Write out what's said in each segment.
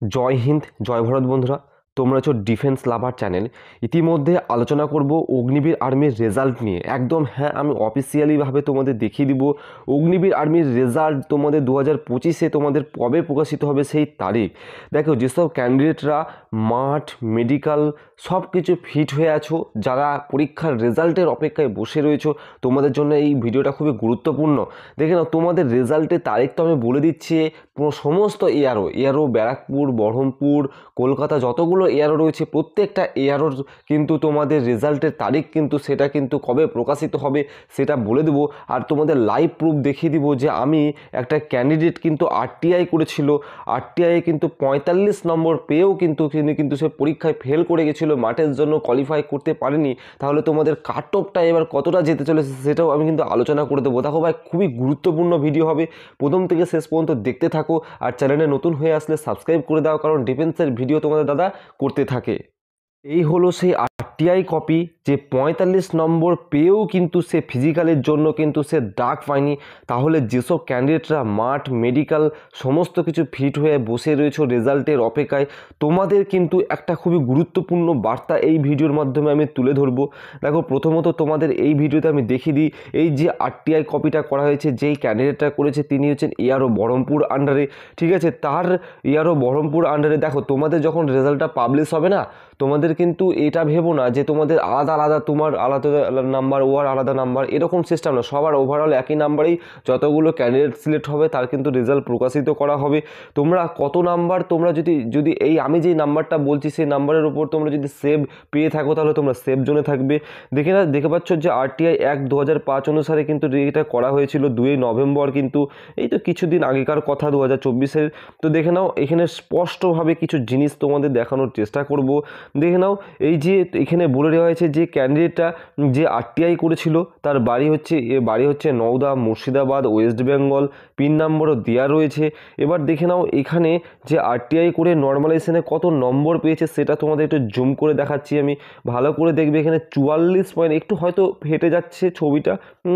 জয় হিন্দ, জয় ভারত বন্ধুরা। তোমরা হচ্ছে ডিফেন্স লাভার চ্যানেল। ইতিমধ্যে আলোচনা করব অগ্নিবীর আর্মির রেজাল্ট নিয়ে। একদম হ্যাঁ, আমি অফিসিয়ালিভাবে তোমাদের দেখিয়ে দিব অগ্নিবীর আর্মির রেজাল্ট তোমাদের 2025-এ তোমাদের কবে প্রকাশিত হবে সেই তারিখ। দেখো, যেসব ক্যান্ডিডেটরা মাঠ, মেডিকেল সব কিছু ফিট হয়ে আছো, যারা পরীক্ষার রেজাল্টের অপেক্ষায় বসে রয়েছো, তোমাদের জন্য এই ভিডিওটা খুবই গুরুত্বপূর্ণ। দেখে নাও, তোমাদের রেজাল্টের তারিখ তো আমি বলে দিচ্ছি। সমস্ত এআরও ব্যারাকপুর, বহরমপুর, কলকাতা যতগুলো এআরও রয়েছে প্রত্যেকটা এআরওর কিন্তু তোমাদের রেজাল্টের তারিখ কিন্তু সেটা কিন্তু কবে প্রকাশিত হবে সেটা বলে দেবো। আর তোমাদের লাইভ প্রুফ দেখিয়ে দিব যে আমি একটা ক্যান্ডিডেট কিন্তু আরটিআই করেছিল, আরটিআই কিন্তু 45 নম্বর পেয়েও কিন্তু সে পরীক্ষায় ফেল করে গেছিলো, মাঠের জন্য কোয়ালিফাই করতে পারেনি। তাহলে তোমাদের কাট অফটা এবার কতটা যেতে চলেছে সেটাও আমি কিন্তু আলোচনা করে দেবো। দেখো ভাই, খুবই গুরুত্বপূর্ণ ভিডিও হবে, প্রথম থেকে শেষ পর্যন্ত দেখতে থাকো। আর চ্যানেলে নতুন হয়ে আসলে সাবস্ক্রাইব করে দাও, কারণ ডিফেন্সের ভিডিও তোমাদের দাদা করতে থাকে। এই হলো সেই আরটিআই কপি, যে 45 নম্বর পেয়েও কিন্তু সে ফিজিক্যালের জন্য কিন্তু সে ডাক পায়নি। তাহলে যেসব ক্যান্ডিডেটরা মাঠ, মেডিকেল সমস্ত কিছু ফিট হয়ে বসে রয়েছে রেজাল্টের অপেক্ষায়, তোমাদের কিন্তু একটা খুবই গুরুত্বপূর্ণ বার্তা এই ভিডিওর মাধ্যমে আমি তুলে ধরবো। দেখো, প্রথমত তোমাদের এই ভিডিওতে আমি দেখিয়ে দিই, এই যে আরটিআই কপিটা করা হয়েছে, যেই ক্যান্ডিডেটটা করেছে তিনি হচ্ছেন এআরও বহরমপুর আন্ডারে। ঠিক আছে, তার এআরও বহরমপুর আন্ডারে। দেখো, তোমাদের যখন রেজাল্টটা পাবলিশ হবে না, তোমাদের কিন্তু এটা ভেবো না যে তোমাদের আলাদা আলাদা, তোমার আলাদা নাম্বার, ওর আলাদা নাম্বার, এরকম সিস্টেম না। সবার ওভারঅল একই নাম্বারেই যতগুলো ক্যান্ডিডেট সিলেক্ট হবে তার কিন্তু রেজাল্ট প্রকাশিত করা হবে। তোমরা কত নাম্বার, তোমরা যদি এই আমি যেই নাম্বারটা বলছি সেই নাম্বারের উপর তোমরা যদি সেভ পেয়ে থাকো তাহলে তোমরা সেভ জোনে থাকবে। দেখে পাচ্ছ যে আরটিআই অ্যাক্ট 2005 অনুসারে কিন্তু এটা করা হয়েছিল 2 নভেম্বর, কিন্তু এই তো কিছুদিন আগেকার কথা, 2024-এর। তো দেখে নাও, এখানে স্পষ্টভাবে কিছু জিনিস তোমাদের দেখানোর চেষ্টা করব। দেখে নাও, এই যে এখানে বলে দেওয়া হয়েছে যে ক্যান্ডিডেটটা যে আরটিআই করেছিল তার বাড়ি হচ্ছে নওদা, মুর্শিদাবাদ, ওয়েস্ট বেঙ্গল, পিন নম্বরও দেওয়া রয়েছে। এবার দেখে নাও, এখানে যে আরটিআই করে নর্মালাইজেশনে কত নম্বর পেয়েছে সেটা তোমাদের একটু জুম করে দেখাচ্ছি আমি, ভালো করে দেখবে। এখানে 44 পয়েন্ট, একটু হয়তো ফেটে যাচ্ছে ছবিটা,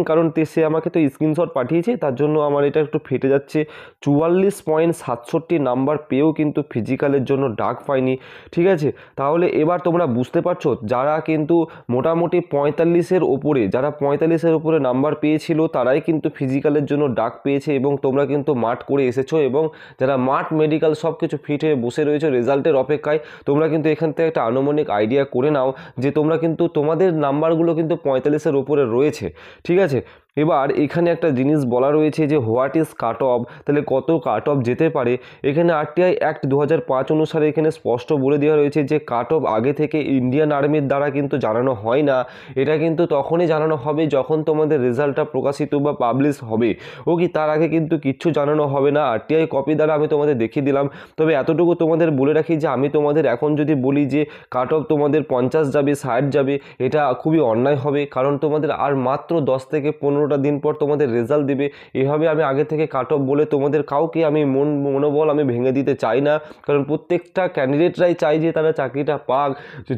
কারণ সে আমাকে তো স্ক্রিনশট পাঠিয়েছে, তার জন্য আমার এটা একটু ফেটে যাচ্ছে। 44.67 নাম্বার পেয়েও কিন্তু ফিজিক্যালের জন্য ডাক পায়নি। ঠিক আছে, তাহলে এবার তোমরা বুঝতে পারছো, যারা কিন্তু মোটামুটি 45-এর ওপরে, যারা 45-এর ওপরে নাম্বার পেয়েছিল তারাই কিন্তু ফিজিক্যালের জন্য ডাক পেয়েছে, এবং তোমরা কিন্তু মাঠ করে এসেছো। এবং যারা মাঠ, মেডিকেল সব কিছু ফিট হয়ে বসে রয়েছে রেজাল্টের অপেক্ষায়, তোমরা কিন্তু এখান থেকে একটা আনুমানিক আইডিয়া করে নাও যে তোমরা কিন্তু তোমাদের নাম্বারগুলো কিন্তু 45-এর ওপরে রয়েছে। ঠিক আছে, এবার এখানে একটা জিনিস বলা রয়েছে যে হোয়াট ইজ কাট অফ, তাহলে কত কাট অফ যেতে পারে। এখানে আরটিআই অ্যাক্ট 2005 অনুসারে এখানে স্পষ্ট বলে দেওয়া রয়েছে যে কাট অফ আগে থেকে ইন্ডিয়ান আর্মির দ্বারা কিন্তু জানানো হয় না, এটা কিন্তু তখনই জানানো হবে যখন তোমাদের রেজাল্টটা প্রকাশিত বা পাবলিশ হবে। ওকে, তার আগে কিন্তু কিচ্ছু জানানো হবে না। আরটিআই কপি দ্বারা আমি তোমাদের দেখিয়ে দিলাম। তবে এতটুকু তোমাদের বলে রাখি যে আমি তোমাদের এখন যদি বলি যে কাট অফ তোমাদের 50 যাবে, 60 যাবে, এটা খুবই অন্যায় হবে, কারণ তোমাদের আর মাত্র 10 থেকে 15টা দিন পর তোমাদের রেজাল্ট দেবে। এভাবে আমি আগে থেকে কাট অফ বলে তোমাদের কাউকে আমি মনোবল আমি ভেঙে দিতে চাই না, কারণ প্রত্যেকটা ক্যান্ডিডেটরাই চাই যে তারা চাকরিটা পাক।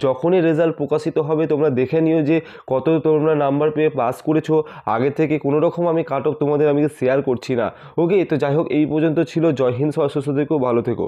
যখনই রেজাল্ট প্রকাশিত হবে তোমরা দেখে নিও যে কত তোমরা নাম্বার পেয়ে পাস করেছো। আগে থেকে কোনো রকম আমি কাট অফ তোমাদের আমি শেয়ার করছি না। ওকে, তো যাই হোক, এই পর্যন্ত ছিল। জয় হিন্দ, সবাই সুস্থ থেকো, ভালো থেকো।